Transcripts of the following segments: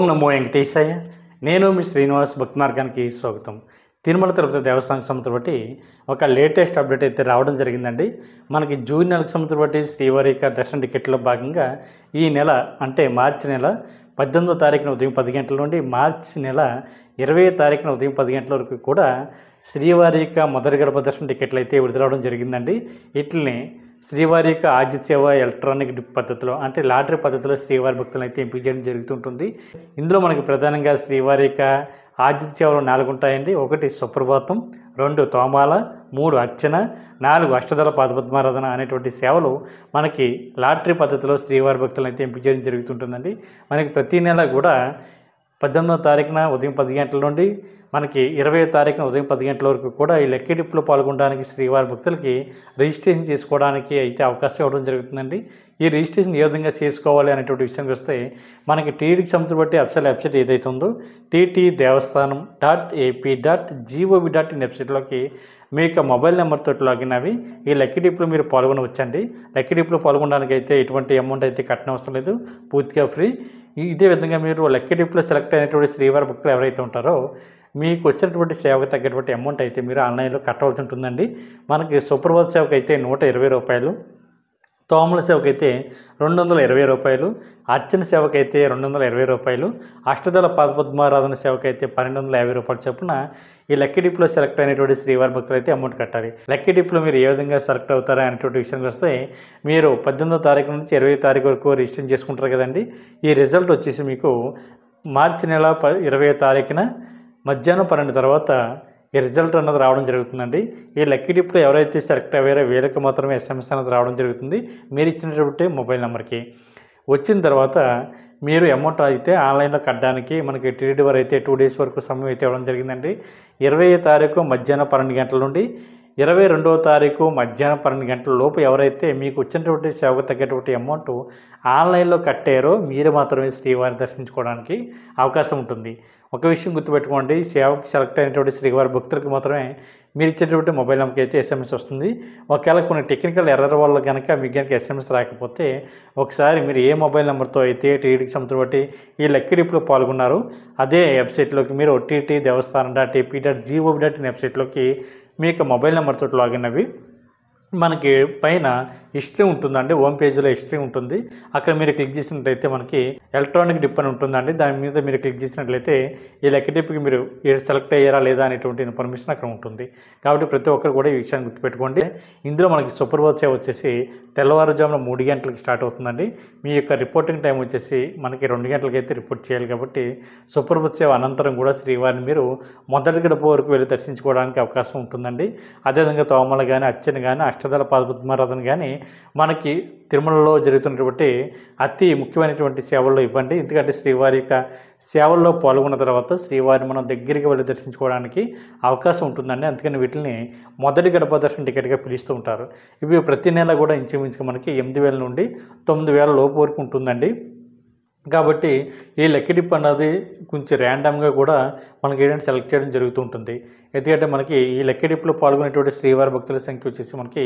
నమో వెంకటేశాయ. నేను మీ శ్రీనివాస్. భక్తి మార్గానికి స్వాగతం. తిరుమల తిరుపతి దేవస్థానం సంబంధించి బట్టి ఒక లేటెస్ట్ అప్డేట్ అయితే రావడం జరిగిందండి. మనకి జూన్ నెలకు సంబంధించి బట్టి శ్రీవారి దర్శన టికెట్లో భాగంగా ఈ నెల అంటే మార్చి నెల 18వ తారీఖున ఉదయం 10 గంటల నుండి మార్చి నెల 20వ తారీఖున ఉదయం 10 గంటల వరకు కూడా శ్రీవారి మొదటి గడప దర్శన టికెట్లు అయితే విడుదలవడం జరిగిందండి. వీటిని శ్రీవారి ఆదిత్యవ ఎలక్ట్రానిక్ డిప్ పద్ధతిలో అంటే లాటరీ పద్ధతిలో శ్రీవారి భక్తులను అయితే ఎంపిక చేయడం జరుగుతుంటుంది. ఇందులో మనకి ప్రధానంగా శ్రీవారి ఆదిత్యవలు 4 ఉంటాయండి. 1 సుప్రభాతం, 2 తోమాల, 3 అర్చన, 4 అష్టదళ పాదపద్మారాధన అనేటువంటి సేవలు మనకి లాటరీ పద్ధతిలో శ్రీవారి భక్తులను అయితే ఎంపిక చేయడం జరుగుతుంటుందండి. మనకి ప్రతి నెల కూడా 18వ తారీఖున ఉదయం 10 గంటల నుండి మనకి 20వ తారీఖున ఉదయం 10 గంటల వరకు కూడా ఈ లక్కీ డిప్లో పాల్గొనడానికి శ్రీవారి భక్తులకి రిజిస్ట్రేషన్ చేసుకోవడానికి అయితే అవకాశం ఇవ్వడం జరుగుతుందండి. ఈ రిజిస్ట్రేషన్ ఏ విధంగా చేసుకోవాలి అనేటువంటి విషయానికి వస్తే మనకి టీటీడీకి సంబంధించి బట్టి వెబ్సైట్ ఏదైతే ఉందో ttdevaస్థానం.ap.gov.in వెబ్సైట్లోకి మీ యొక్క మొబైల్ నెంబర్తో లాగిన్ అవి ఈ లక్కీ డిప్లో మీరు పాల్గొనవచ్చండి. లక్కీ డిప్లో పాల్గొనడానికి అయితే ఎటువంటి అమౌంట్ అయితే కట్టనవసరం లేదు, పూర్తిగా ఫ్రీ. ఇదే విధంగా మీరు లక్కీ డిప్లో సెలెక్ట్ అయినటువంటి శ్రీవారి భక్తులు ఎవరైతే ఉంటారో మీకు వచ్చినటువంటి సేవకు తగ్గటువంటి అమౌంట్ అయితే మీరు ఆన్లైన్లో కట్టవలసి ఉంటుందండి. మనకి సుప్రభాత సేవకు అయితే 120 రూపాయలు, తోమల సేవకు అయితే 220 రూపాయలు, అర్చన సేవకు అయితే 220 రూపాయలు, అష్టదళ పాదపద్మారాధన సేవకు అయితే 1250 రూపాయలు చొప్పున ఈ లక్కీ డిప్లో సెలెక్ట్ అయినటువంటి శ్రీవారి భక్తులు అయితే అమౌంట్ కట్టాలి. లక్కీ డిప్లో మీరు ఏ విధంగా సెలెక్ట్ అవుతారా అనేటువంటి విషయానికి వస్తే మీరు 18వ తారీఖు నుంచి 20వ తారీఖు వరకు రిజిస్ట్రేషన్ చేసుకుంటారు కదండి. ఈ రిజల్ట్ వచ్చేసి మీకు మార్చి నెల 20వ తారీఖున మధ్యాహ్నం 12 తర్వాత ఈ రిజల్ట్ అన్నది రావడం జరుగుతుందండి. ఈ లక్కీ డిప్లో ఎవరైతే సెలెక్ట్ అయ్యారో వీళ్ళకి మాత్రమే SMS అనేది రావడం జరుగుతుంది మీరు ఇచ్చినటువంటి మొబైల్ నెంబర్కి. వచ్చిన తర్వాత మీరు అమౌంట్ అయితే ఆన్లైన్లో కట్టడానికి మనకి టీటీడీ వారు అయితే 2 డేస్ వరకు సమయం అయితే ఇవ్వడం జరిగిందండి. 20వ తారీఖు మధ్యాహ్నం 12 గంటల నుండి 22వ తారీఖు మధ్యాహ్నం 12 గంటల లోపు ఎవరైతే మీకు వచ్చినటువంటి సేవకు తగ్గటువంటి అమౌంట్ ఆన్లైన్లో కట్టారో మీరు మాత్రమే శ్రీవారిని దర్శించుకోవడానికి అవకాశం ఉంటుంది. ఒక విషయం గుర్తుపెట్టుకోండి, సేవకు సెలెక్ట్ అయినటువంటి శ్రీవారి భక్తులకు మాత్రమే మీరు ఇచ్చేటువంటి మొబైల్ నెంబర్కి అయితే SMS వస్తుంది. ఒకవేళ కొన్ని టెక్నికల్ ఎర్రర్ వల్ల కనుక మీకు కనుక SMS రాకపోతే ఒకసారి మీరు ఏ మొబైల్ నెంబర్తో అయితే టీటీడీకి సంబంధించి బట్టి ఈ లక్కీ డిప్లో పాల్గొన్నారు అదే వెబ్సైట్లోకి మీరు ttdevaస్థానం.ap.gov.in వెబ్సైట్లోకి మీ యొక్క మొబైల్ నెంబర్తో లాగిన్ అవి మనకి పైన హిస్టరీ ఉంటుందండి. హోమ్ పేజీలో హిస్టరీ ఉంటుంది. అక్కడ మీరు క్లిక్ చేసినట్లయితే మనకి ఎలక్ట్రానిక్ డిప్ అని ఉంటుందండి. దాని మీద మీరు క్లిక్ చేసినట్లయితే ఈ లక్కీ డిప్కి మీరు సెలెక్ట్ అయ్యారా లేదా అనేటువంటి ఇన్ఫర్మేషన్ అక్కడ ఉంటుంది. కాబట్టి ప్రతి ఒక్కరు కూడా ఈ విషయాన్ని గుర్తుపెట్టుకోండి. ఇందులో మనకి సుప్రభాత సేవ వచ్చేసి తెల్లవారుజామున 3 గంటలకి స్టార్ట్ అవుతుందండి. మీ యొక్క రిపోర్టింగ్ టైం వచ్చేసి మనకి 2 గంటలకి అయితే రిపోర్ట్ చేయాలి. కాబట్టి సుప్రభాత సేవ అనంతరం కూడా శ్రీవారిని మీరు మొదటి గడప వరకు వెళ్ళి దర్శించుకోవడానికి అవకాశం ఉంటుందండి. అదేవిధంగా తోమల కానీ అర్చన కానీ అష్టదళ పాదపద్మారాధన కానీ మనకి తిరుమలలో జరుగుతున్నటువంటి అతి ముఖ్యమైనటువంటి సేవల్లో ఇవ్వండి. ఎందుకంటే శ్రీవారి సేవల్లో పాల్గొన్న తర్వాత శ్రీవారిని మనం దగ్గరికి వెళ్ళి దర్శించుకోవడానికి అవకాశం ఉంటుందండి. అందుకని వీటిని మొదటి గడప దర్శన టికెట్గా పిలుస్తూ ఉంటారు. ఇవి ప్రతి నెల కూడా ఇంచుమించుగా మనకి 8,000 నుండి 9,000 లోపు వరకు ఉంటుందండి. కాబట్టి ఈ లక్కీ డిప్ అన్నది కొంచెం ర్యాండమ్గా కూడా మనకి ఏంటంటే సెలెక్ట్ చేయడం జరుగుతూ ఉంటుంది. ఎందుకంటే మనకి ఈ లక్కీ డిప్లో పాల్గొనేటువంటి శ్రీవారి భక్తుల సంఖ్య వచ్చేసి మనకి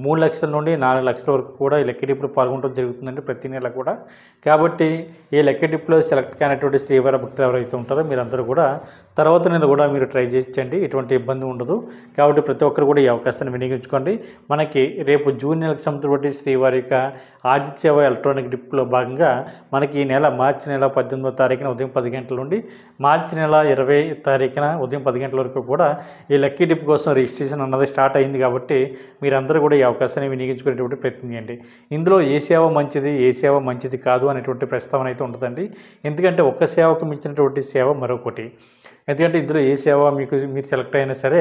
3 లక్షల నుండి 4 లక్షల వరకు కూడా ఈ లక్కీ డిప్లో పాల్గొనడం జరుగుతుందండి ప్రతి నెల కూడా. కాబట్టి ఈ లక్కీ డిప్లో సెలెక్ట్ కానటువంటి శ్రీవారి భక్తులు ఎవరైతే ఉంటారో మీరందరూ కూడా తర్వాత నెల కూడా మీరు ట్రై చేయించండి, ఎటువంటి ఇబ్బంది ఉండదు. కాబట్టి ప్రతి ఒక్కరు కూడా ఈ అవకాశాన్ని వినియోగించుకోండి. మనకి రేపు జూన్ నెలకు సంబంధించి శ్రీవారి ఆదిత్యవ ఎలక్ట్రానిక్ డిప్లో భాగంగా మనకి ఈ నెల మార్చి నెల 18వ తారీఖున ఉదయం 10 గంటల నుండి మార్చి నెల 20వ తారీఖున ఉదయం 10 గంటల వరకు కూడా ఈ లక్కీ డిప్ కోసం రిజిస్ట్రేషన్ అన్నది స్టార్ట్ అయింది. కాబట్టి మీరందరూ కూడా ఈ అవకాశాన్ని వినియోగించుకునేటువంటి ప్రయత్నం చేయండి. ఇందులో ఏ సేవ మంచిది ఏ సేవ మంచిది కాదు అనేటువంటి ప్రస్తావన అయితే ఉంటుందండి. ఎందుకంటే ఒక్క సేవకు మించినటువంటి సేవ మరొకటి. ఎందుకంటే ఇందులో ఏ సేవ మీరు సెలెక్ట్ అయినా సరే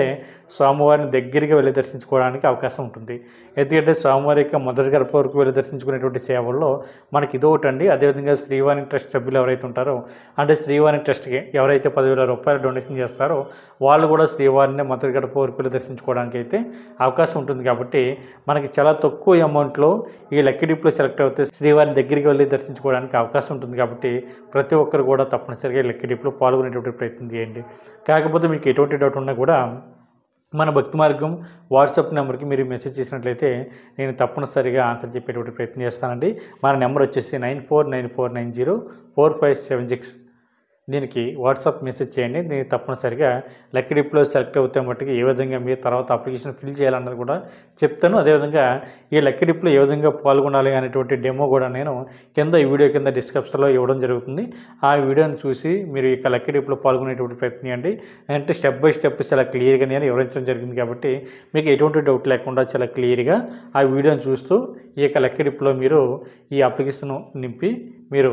స్వామివారిని దగ్గరికి వెళ్ళి దర్శించుకోవడానికి అవకాశం ఉంటుంది. ఎందుకంటే స్వామివారి మొదటి గడప వరకు వెళ్ళి దర్శించుకునేటువంటి సేవల్లో మనకి ఇదొకటి అండి. అదేవిధంగా శ్రీవారి ట్రస్ట్ సభ్యులు ఎవరైతే ఉంటారో అంటే శ్రీవారి ట్రస్ట్కి ఎవరైతే 10,000 రూపాయలు డొనేషన్ చేస్తారో వాళ్ళు కూడా శ్రీవారిని మొదటి గడప వరకు వెళ్ళి దర్శించుకోవడానికి అయితే అవకాశం ఉంటుంది. కాబట్టి మనకి చాలా తక్కువ అమౌంట్లో ఈ లక్కీ డిప్లో సెలెక్ట్ అవుతే శ్రీవారిని దగ్గరికి వెళ్ళి దర్శించుకోవడానికి అవకాశం ఉంటుంది. కాబట్టి ప్రతి ఒక్కరు కూడా తప్పనిసరిగా లక్కీ డిప్లో పాల్గొనేటువంటి ప్రయత్నం చేయండి. కాకపోతే మీకు ఎటువంటి డౌట్ ఉన్నా కూడా మన భక్తి మార్గం వాట్సాప్ నెంబర్కి మీరు మెసేజ్ చేసినట్లయితే నేను తప్పనిసరిగా ఆన్సర్ చెప్పేటువంటి ప్రయత్నం చేస్తానండి. మన నెంబర్ వచ్చేసి 9494904576. దీనికి వాట్సాప్ మెసేజ్ చేయండి. నేను తప్పనిసరిగా లక్కీ డిప్లో సెలెక్ట్ అవుతే మట్టుకు ఏ విధంగా మీరు తర్వాత అప్లికేషన్ ఫిల్ చేయాలన్నది కూడా చెప్తాను. అదేవిధంగా ఈ లక్కీ డిప్లో ఏ విధంగా పాల్గొనాలి అనేటువంటి డెమో కూడా నేను కింద ఈ వీడియో కింద డిస్క్రిప్షన్లో ఇవ్వడం జరుగుతుంది. ఆ వీడియోని చూసి మీరు ఇక లక్కీ డిప్లో పాల్గొనేటువంటి ప్రయత్నం చేయండి. అంటే స్టెప్ బై స్టెప్ చాలా క్లియర్గా నేను వివరించడం జరిగింది కాబట్టి మీకు ఎటువంటి డౌట్ లేకుండా చాలా క్లియర్గా ఆ వీడియోని చూస్తూ ఈ యొక్క లక్కీ డిప్లో మీరు ఈ అప్లికేషన్ నింపి మీరు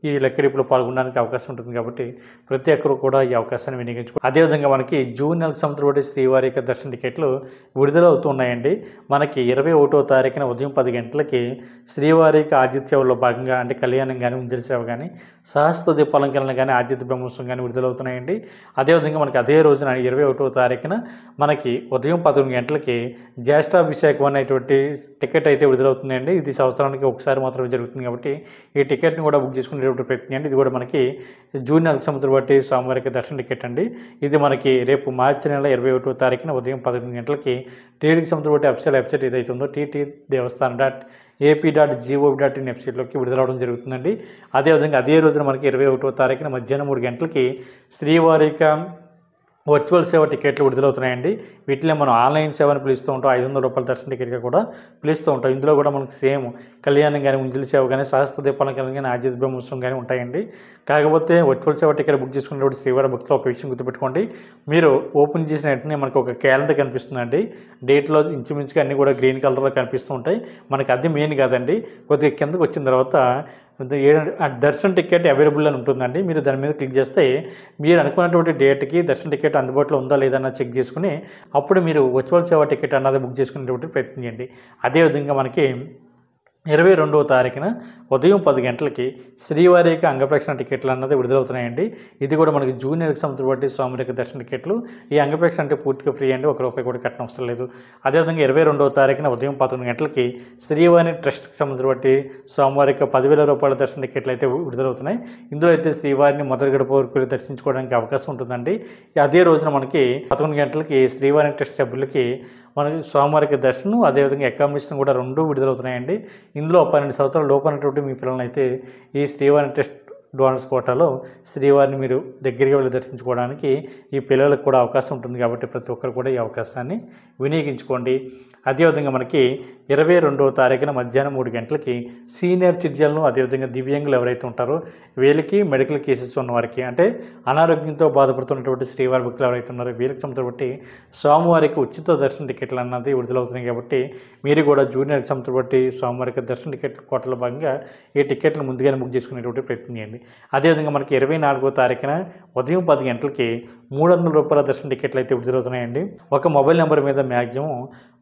ఈ లక్కీ డిప్లో పాల్గొనడానికి అవకాశం ఉంటుంది కాబట్టి ప్రతి ఒక్కరు కూడా ఈ అవకాశాన్ని వినియోగించుకో. అదేవిధంగా మనకి జూన్ నెలకు సంవత్సరం బట్టి శ్రీవారి యొక్క దర్శన టికెట్లు విడుదల అవుతున్నాయండి. మనకి 21వ తారీఖున ఉదయం 10 గంటలకి శ్రీవారికి ఆతిథ్య సేవలో భాగంగా అంటే కళ్యాణం కానీ ఉంజలి సేవ కానీ సహస్ర దీపాలంకరణ కానీ ఆతిథ్య బ్రహ్మోత్సవం కానీ విడుదలవుతున్నాయండి. అదేవిధంగా మనకి అదే రోజున 21వ తారీఖున మనకి ఉదయం 11 గంటలకి జ్యేష్ఠాభిషేకం అనేటువంటి టికెట్ అయితే విడుదలవుతుందండి. ఇది సంవత్సరానికి ఒకసారి మాత్రమే జరుగుతుంది కాబట్టి ఈ టికెట్ని కూడా బుక్ చేసుకునే ప్రయత్నం అండి. ఇది కూడా మనకి జూన్ నెలకు సంవత్సరం బట్టి సోమవారికి దర్శన టికెట్ అండి. ఇది మనకి రేపు మార్చి నెల 21వ తారీఖున ఉదయం 11 గంటలకి టీటీడీకి సంవత్సరం బట్టి అఫీషియల్ వెబ్సైట్ ఏదైతే ఉందో ttdevaస్థానం.ap.gov.in వెబ్సైట్లోకి విడుదలవడం జరుగుతుందండి. అదేవిధంగా అదే రోజున మనకి 21వ తారీఖున మధ్యాహ్నం 3 గంటలకి శ్రీవారి వర్చువల్ సేవ టికెట్లు విడుదలవుతున్నాయండి. వీటిలో మనం ఆన్లైన్ సేవను పిలుస్తూ ఉంటాం. 500 రూపాయల దర్శన టికెట్గా కూడా పిలుస్తూ ఉంటాం. ఇందులో కూడా మనకి సేమ్ కళ్యాణం కానీ ఉంజలి సేవ కానీ సహస్ర దీపాలంకరణ కానీ ఆతిథ్య బ్రహ్మోత్సవం కానీ ఉంటాయండి. కాకపోతే వర్చువల్ సేవ టికెట్ బుక్ చేసుకునేటువంటి శ్రీవారి భక్తులు ఒక విషయం గుర్తుపెట్టుకోండి. మీరు ఓపెన్ చేసిన వెంటనే మనకు ఒక క్యాలెండర్ కనిపిస్తుందండి. డేట్లో ఇంచుమించుగా అన్నీ కూడా గ్రీన్ కలర్లో కనిపిస్తూ ఉంటాయి. మనకి అది మెయిన్ కాదండి. కొద్దిగా కిందకు వచ్చిన తర్వాత దర్శన టికెట్ అవైలబుల్ అని ఉంటుందండి. మీరు దాని మీద క్లిక్ చేస్తే మీరు అనుకున్నటువంటి డేట్కి దర్శన టికెట్ అందుబాటులో ఉందా లేదా అన్నది చెక్ చేసుకుని అప్పుడు మీరు వర్చువల్ సేవ టికెట్ అన్నది బుక్ చేసుకునేటువంటి ప్రయత్నం చేయండి. అదేవిధంగా మనకి 22వ తారీఖున ఉదయం 10 గంటలకి శ్రీవారి యొక్క అంగప్రక్షణ టికెట్లు అన్నది విడుదలవుతున్నాయండి. ఇది కూడా మనకి జూన్ నెలకు సంవత్సరం బట్టి స్వామి యొక్క దర్శన టికెట్లు. ఈ అంగప్రక్షణ అంటే పూర్తిగా ఫ్రీ అండి, ₹1 కూడా కట్టడం అవసరం లేదు. అదేవిధంగా 22వ తారీఖున ఉదయం 11 గంటలకి శ్రీవారి ట్రస్ట్కి సంబంధించి బట్టి స్వామివారి యొక్క ₹10,000 దర్శన టికెట్లు అయితే విడుదలవుతున్నాయి. ఇందులో అయితే శ్రీవారిని మొదటి గడప వరకు దర్శించుకోవడానికి అవకాశం ఉంటుందండి. అదే రోజున మనకి 11 గంటలకి శ్రీవారి ట్రస్ట్ సభ్యులకి మనకి స్వామివారికి దర్శనం అదేవిధంగా అకామిడేషన్ కూడా 2 విడుదలవుతున్నాయండి. ఇందులో 12 సంవత్సరాల లోపలైనటువంటి మీ పిల్లలను అయితే ఈ శ్రీవారి ట్రస్ట్ డోనర్స్ కోటాలో శ్రీవారిని మీరు దగ్గరగా వెళ్ళి దర్శించుకోవడానికి ఈ పిల్లలకు కూడా అవకాశం ఉంటుంది కాబట్టి ప్రతి ఒక్కరు కూడా ఈ అవకాశాన్ని వినియోగించుకోండి. అదేవిధంగా మనకి 22వ తారీఖున మధ్యాహ్నం 3 గంటలకి సీనియర్ సిటిజన్లు అదేవిధంగా దివ్యాంగులు ఎవరైతే ఉంటారో వీళ్ళకి మెడికల్ కేసెస్ ఉన్న వారికి అంటే అనారోగ్యంతో బాధపడుతున్నటువంటి శ్రీవారి భక్తులు ఎవరైతే ఉన్నారో వీళ్ళకి సంబంధించి బట్టి స్వామివారికి ఉచిత దర్శన టికెట్లు అన్నది విడుదలవుతున్నాయి కాబట్టి మీరు కూడా జూనియర్కి సంబంధించి బట్టి స్వామివారికి దర్శన టికెట్ కోటలో భాగంగా ఈ టికెట్లు ముందుగానే బుక్ చేసుకునేటువంటి ప్రయత్నం చేయండి. అదేవిధంగా మనకి 24వ తారీఖున ఉదయం 10 గంటలకి ₹300 దర్శన టికెట్లు అయితే విడుదలవుతున్నాయండి. ఒక మొబైల్ నెంబర్ మీద మ్యాక్సిమం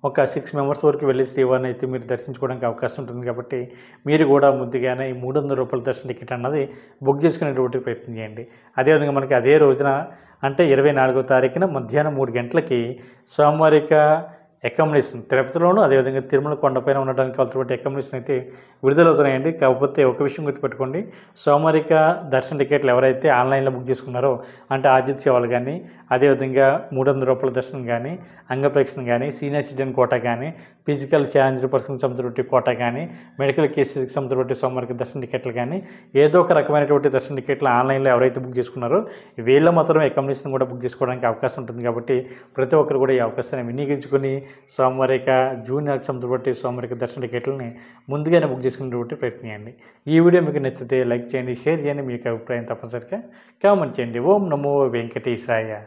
ఒక 6 మెంబర్స్ వరకు వెళ్ళి శ్రీవారిని అయితే మీరు దర్శించుకోవడానికి అవకాశం ఉంటుంది కాబట్టి మీరు కూడా ముందుగానే ఈ ₹300 దర్శన టికెట్ అన్నది బుక్ చేసుకునేటువంటి ప్రయత్నం చేయండి. అదేవిధంగా మనకి అదే రోజున అంటే 24వ తారీఖున మధ్యాహ్నం 3 గంటలకి స్వామివారి అకామిడేషన్ తిరుపతిలోను అదేవిధంగా తిరుమల కొండపైన ఉండడానికి కావాల్సినటువంటి అకామిడేషన్ అయితే విడుదలవుతున్నాయండి. కాకపోతే ఒక విషయం గుర్తుపెట్టుకోండి, సోమవారిక దర్శన టికెట్లు ఎవరైతే ఆన్లైన్లో బుక్ చేసుకున్నారో అంటే ఆతిథ్య సేవలు కానీ అదేవిధంగా ₹300 దర్శనం కానీ అంగప్రక్షణ కానీ సీనియర్ సిటిజన్ కోటా కానీ ఫిజికల్ ఛాలెంజ్డ్ పర్సన్ సంబంధించిన కోటా కానీ మెడికల్ కేసెస్కి సంబంధించిన సోమవారిక దర్శన టికెట్లు కానీ ఏదో ఒక రకమైనటువంటి దర్శన టికెట్లు ఆన్లైన్లో ఎవరైతే బుక్ చేసుకున్నారో వీళ్ళ మాత్రమే అకామిడేషన్ కూడా బుక్ చేసుకోవడానికి అవకాశం ఉంటుంది కాబట్టి ప్రతి ఒక్కరు కూడా ఈ అవకాశాన్ని వినియోగించుకొని సోమవారిక జూన్ నెలకు సంబంధించి సోమవారిక దర్శన టికెట్లని ముందుగానే బుక్ చేసుకునేటువంటి ప్రయత్నం చేయండి. ఈ వీడియో మీకు నచ్చితే లైక్ చేయండి, షేర్ చేయండి, మీకు అభిప్రాయం తప్పనిసరిగా కామెంట్ చేయండి. ఓం నమో వెంకటేశాయ.